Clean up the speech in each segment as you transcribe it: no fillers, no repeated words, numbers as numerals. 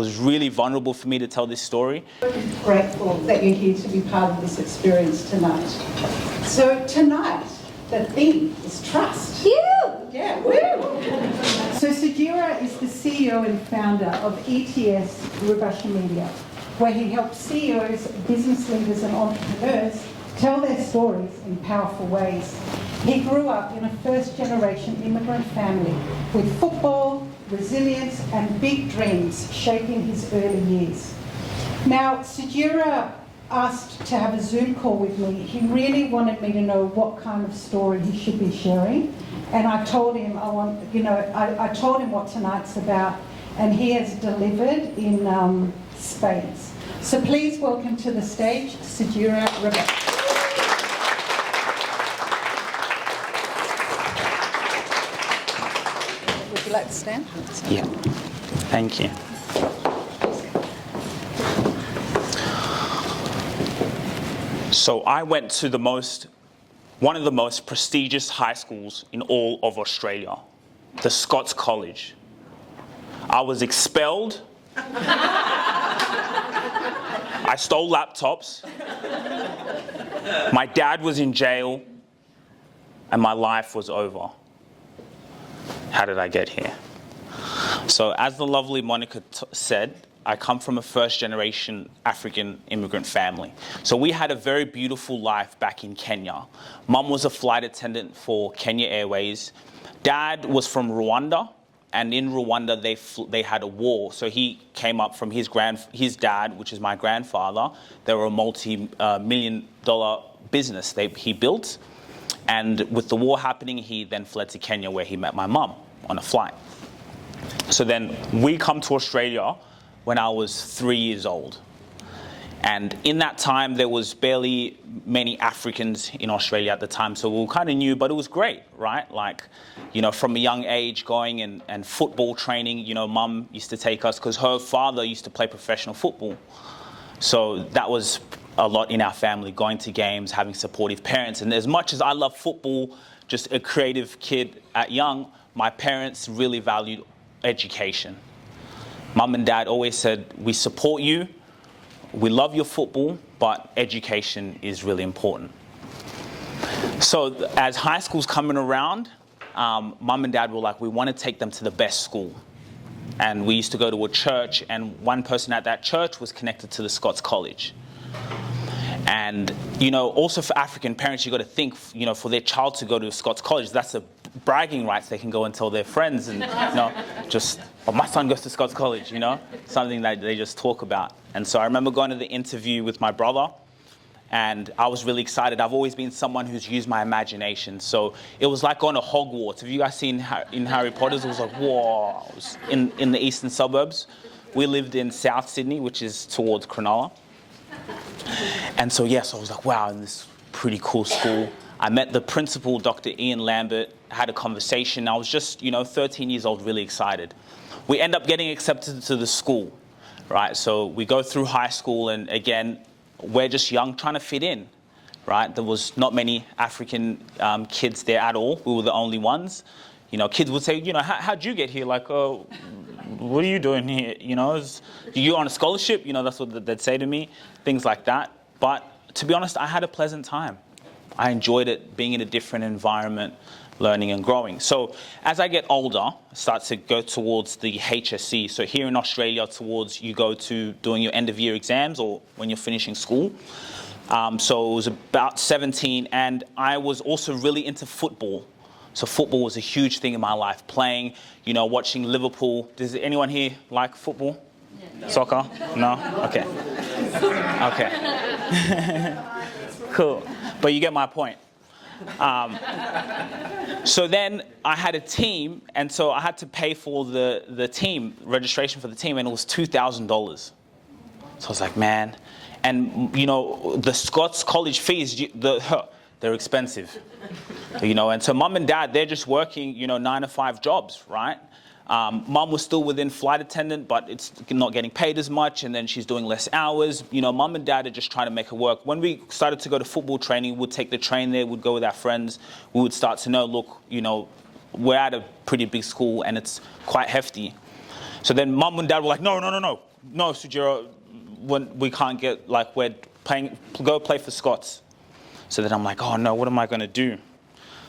It was really vulnerable for me to tell this story. Grateful that you're here to be part of this experience tonight. So tonight, the theme is trust. Yeah, woo! So Sujira is the CEO and founder of ETS Rubasha Media, where he helps CEOs, business leaders and entrepreneurs tell their stories in powerful ways. He grew up in a first-generation immigrant family with football, resilience and big dreams shaping his early years. Now, Sujira asked to have a Zoom call with me. He really wanted me to know what kind of story he should be sharing. And I told him I told him what tonight's about, and he has delivered in spades. So please welcome to the stage, Sujira Rubasha. Would you like to stand? Yeah, thank you. So I went to one of the most prestigious high schools in all of Australia, the Scots College. I was expelled. I stole laptops. My dad was in jail, and my life was over. How did I get here? So as the lovely Monica said, I come from a first-generation African immigrant family. So we had a very beautiful life back in Kenya. Mum was a flight attendant for Kenya Airways. Dad was from Rwanda, and in Rwanda they had a war. So he came up from his dad, which is my grandfather. They were a multi-million-dollar business he built. And with the war happening, he then fled to Kenya, where he met my mum on a flight. So then we come to Australia when I was 3 years old. And in that time, there was barely many Africans in Australia at the time, so we were kind of new, but it was great, right? Like, from a young age, going and football training, Mum used to take us, because her father used to play professional football. So that was a lot in our family, going to games, having supportive parents. And as much as I love football, just a creative kid at young, my parents really valued education. Mum and Dad always said, we support you, we love your football, but education is really important. So as high school's coming around, Mum and Dad were like, we want to take them to the best school. And we used to go to a church, and one person at that church was connected to the Scots College. And, also for African parents, you got to think, for their child to go to Scots College, that's a bragging rights. They can go and tell their friends and, my son goes to Scots College, something that they just talk about. And so I remember going to the interview with my brother, and I was really excited. I've always been someone who's used my imagination. So it was like going to Hogwarts. Have you guys seen in Harry Potter? It was like, whoa. It was in the eastern suburbs. We lived in South Sydney, which is towards Cronulla. And so, yes, I was like, wow, in this pretty cool school. I met the principal, Dr. Ian Lambert, had a conversation. I was just, 13 years old, really excited. We end up getting accepted to the school, right? So we go through high school, and again, we're just young, trying to fit in, right? There was not many African kids there at all. We were the only ones. Kids would say, how'd you get here? Like, what are you doing here? You on a scholarship? That's what they'd say to me, things like that. But to be honest, I had a pleasant time. I enjoyed it, being in a different environment, learning and growing. So as I get older, I start to go towards the HSC. So here in Australia, you go to doing your end of year exams or when you're finishing school. So it was about 17, and I was also really into football. So football was a huge thing in my life, playing, watching Liverpool. Does anyone here like football? No. Soccer? No? Okay. Okay. Cool. But you get my point. So then I had a team, and so I had to pay for the team, registration for the team, and it was $2,000. So I was like, man. And, the Scots College fees, they're expensive. And so Mum and Dad, they're just working, 9 to 5 jobs, right? Mum was still within flight attendant, but it's not getting paid as much, and then she's doing less hours. Mum and Dad are just trying to make it work. When we started to go to football training, we'd take the train there, we'd go with our friends. We would start to know, look, we're at a pretty big school, and it's quite hefty. So then mum and dad were like, no, Sujira, when we can't get, like, we're playing, go play for Scots. So then I'm like, oh no, what am I going to do?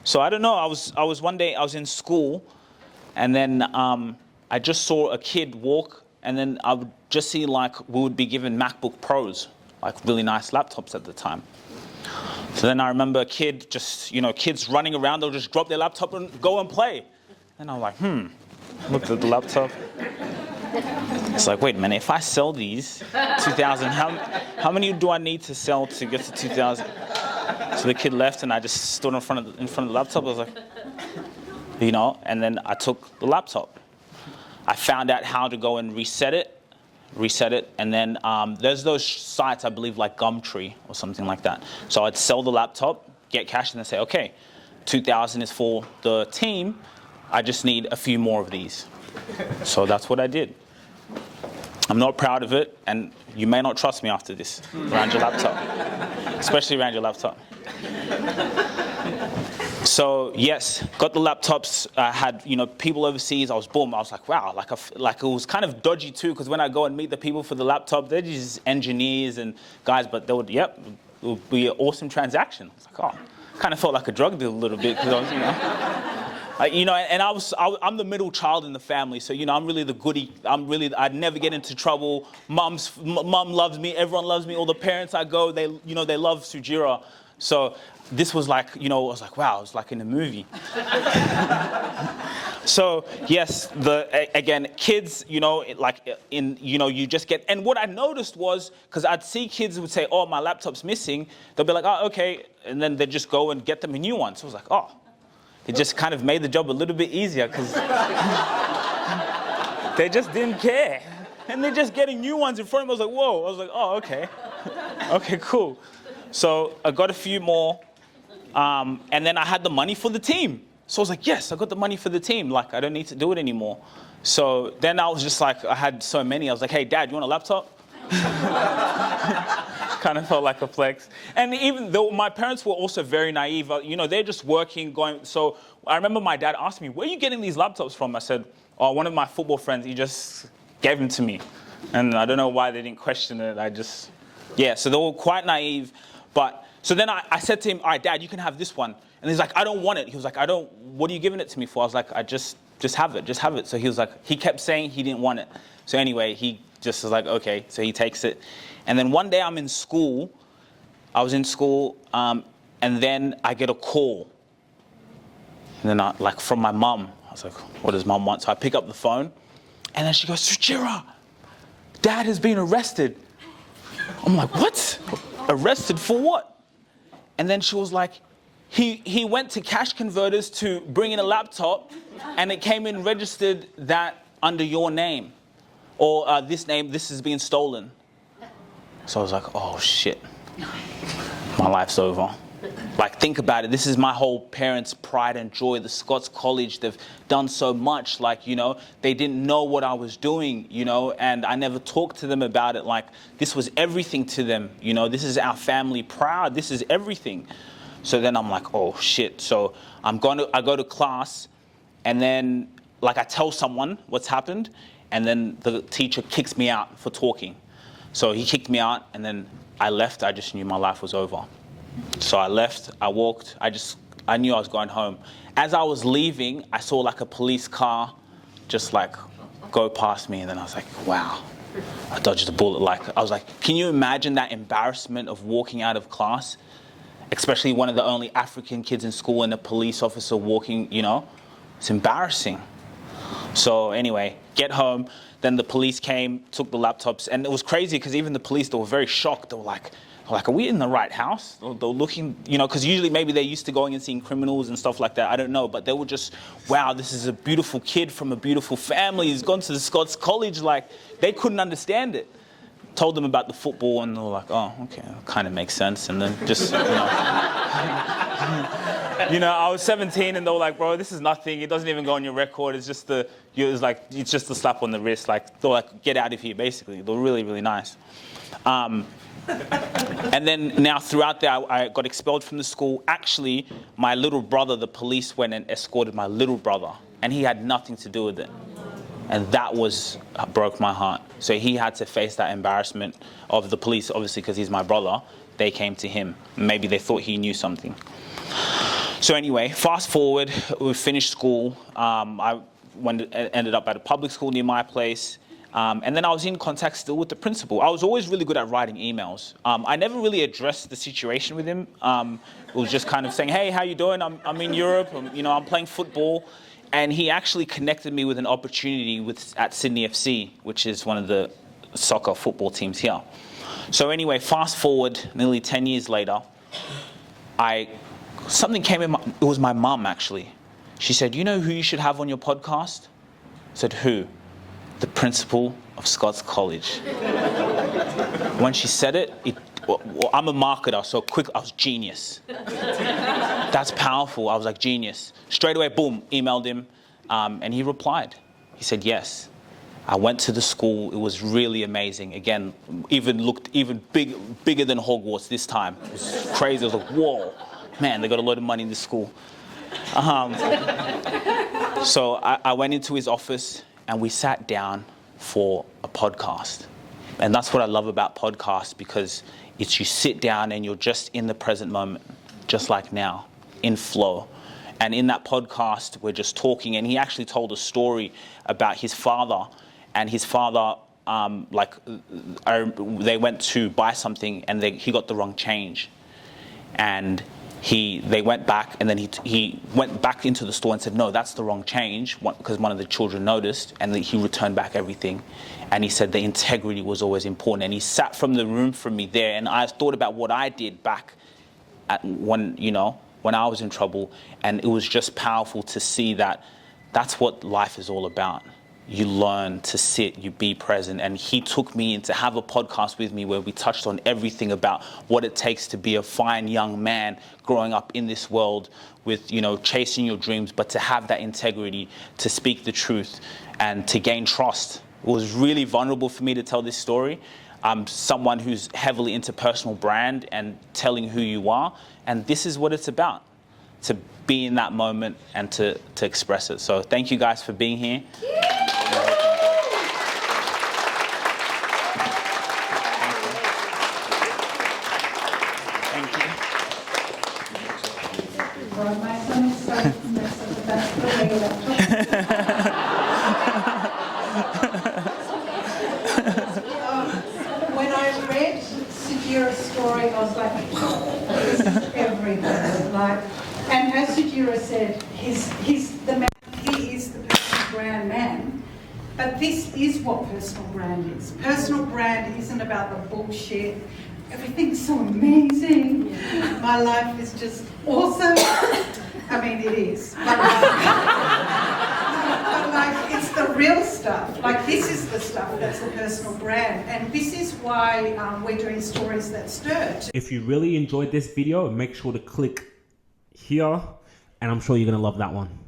So I don't know, I was one day, I was in school, and then I just saw a kid walk, and then I would just see, like, we would be given MacBook Pros, like really nice laptops at the time. So then I remember a kid just, kids running around, they'll just drop their laptop and go and play. And I'm like, looked at the laptop. It's like, wait a minute, if I sell these, 2,000, how many do I need to sell to get to 2,000? So the kid left, and I just stood in front of the laptop. I was like, and then I took the laptop. I found out how to go and reset it, and then there's those sites, I believe, like Gumtree or something like that. So I'd sell the laptop, get cash, and then say, okay, 2,000 is for the team. I just need a few more of these. So that's what I did. I'm not proud of it, and you may not trust me after this around your laptop, especially around your laptop. So yes, got the laptops. I had people overseas. I was like, wow, like it was kind of dodgy too, because when I go and meet the people for the laptop, they're just engineers and guys, but they would, it would be an awesome transaction. It's like, oh, kind of felt like a drug deal a little bit, because I was, and I'm the middle child in the family, so I'm really the goody. I'd never get into trouble. Mom loves me. Everyone loves me. All the parents I go, they love Sujira. So this was like, I was like, wow, it was like in a movie. So yes, again, kids, you just get, and what I noticed was, because I'd see kids who would say, oh, my laptop's missing. They'll be like, oh, okay, and then they'd just go and get them a new one. So I was like, oh. It just kind of made the job a little bit easier, because they just didn't care. And they're just getting new ones in front of me. I was like, whoa. I was like, oh, okay. Okay, cool. So I got a few more. And then I had the money for the team. So I was like, yes, I got the money for the team. Like, I don't need to do it anymore. So then I was just like, I had so many. I was like, hey, Dad, you want a laptop? Kind of felt like a flex. And even though my parents were also very naive, they're just working, going. So I remember my dad asked me, where are you getting these laptops from? I said, oh, one of my football friends, he just gave them to me. And I don't know why they didn't question it. So they were quite naive. But so then I said to him, all right, Dad, you can have this one. And he's like, I don't want it. He was like, what are you giving it to me for? I was like, I just have it. So he was like, he kept saying he didn't want it. So anyway, he just was like, okay. So he takes it. And then one day I was in school, and then I get a call. And then from my mum. I was like, what does mum want? So I pick up the phone, and then she goes, Sujira, Dad has been arrested. I'm like, what? Arrested for what? And then she was like, he went to cash converters to bring in a laptop, and it came in registered that under your name, or this has been stolen. So I was like, oh shit, my life's over. Like, think about it. This is my whole parents' pride and joy. The Scots College, they've done so much. Like, they didn't know what I was doing, and I never talked to them about it. Like, this was everything to them. This is our family proud. This is everything. So then I'm like, oh shit. So I go to class, and then I tell someone what's happened, and then the teacher kicks me out for talking. So he kicked me out, and then I left. I just knew my life was over. So I left, I walked, I knew I was going home. As I was leaving, I saw a police car just go past me, and then I was like, wow, I dodged a bullet. I was like, can you imagine that embarrassment of walking out of class? Especially one of the only African kids in school and a police officer walking, it's embarrassing. So anyway, get home, then the police came, took the laptops, and it was crazy because even the police, they were very shocked. They were like, are we in the right house? They were looking, because usually maybe they're used to going and seeing criminals and stuff like that. I don't know, but they were just, wow, this is a beautiful kid from a beautiful family. He's gone to the Scots College. They couldn't understand it. Told them about the football, and they were like, oh, okay, that kind of makes sense. And then just, I was 17, and they were like, bro, this is nothing. It doesn't even go on your record. It's just it's just a slap on the wrist. They were like, get out of here, basically. They were really, really nice. And then now throughout there, I got expelled from the school. Actually, my little brother, the police went and escorted my little brother, and he had nothing to do with it. And that broke my heart. So he had to face that embarrassment of the police, obviously, because he's my brother. They came to him. Maybe they thought he knew something. So anyway, fast forward, we finished school. I ended up at a public school near my place. And then I was in contact still with the principal. I was always really good at writing emails. I never really addressed the situation with him. It was just kind of saying, hey, how you doing? I'm in Europe, I'm playing football. And he actually connected me with an opportunity at Sydney FC, which is one of the soccer football teams here. So anyway, fast forward nearly 10 years later, something came in, it was my mum actually. She said, you know who you should have on your podcast? I said, who? The principal of Scots College. When she said it, I'm a marketer, so quick, I was genius. That's powerful. I was like, genius. Straight away, boom, emailed him, and he replied. He said, yes. I went to the school. It was really amazing. Again, looked bigger than Hogwarts this time. It was crazy. I was like, whoa, man, they got a lot of money in this school. So I went into his office, and we sat down for a podcast. And that's what I love about podcasts, because it's you sit down and you're just in the present moment, just like now, in flow. And in that podcast, we're just talking, and he actually told a story about his father. And his father, they went to buy something, and he got the wrong change. And they went back, and then he went back into the store and said, no, that's the wrong change, because one of the children noticed, and he returned back everything. And he said the integrity was always important. And he sat from the room from me there, and I thought about what I did back when I was in trouble, and it was just powerful to see that that's what life is all about. You learn to sit, you be present. And he took me in to have a podcast with me where we touched on everything about what it takes to be a fine young man growing up in this world with, chasing your dreams, but to have that integrity, to speak the truth and to gain trust. It was really vulnerable for me to tell this story. I'm someone who's heavily into personal brand and telling who you are. And this is what it's about, to be in that moment and to express it. So thank you guys for being here. When I read Sejura's story, I was like, this is everything. And as Sejura said, he's the man, he is the personal brand man. But this is what personal brand is. Personal brand isn't about the bullshit. Everything's so amazing. My life is just awesome. I mean, it is. But it's the real stuff. This is the stuff that's the personal brand. And this is why we're doing stories that stir. If you really enjoyed this video, make sure to click here, and I'm sure you're going to love that one.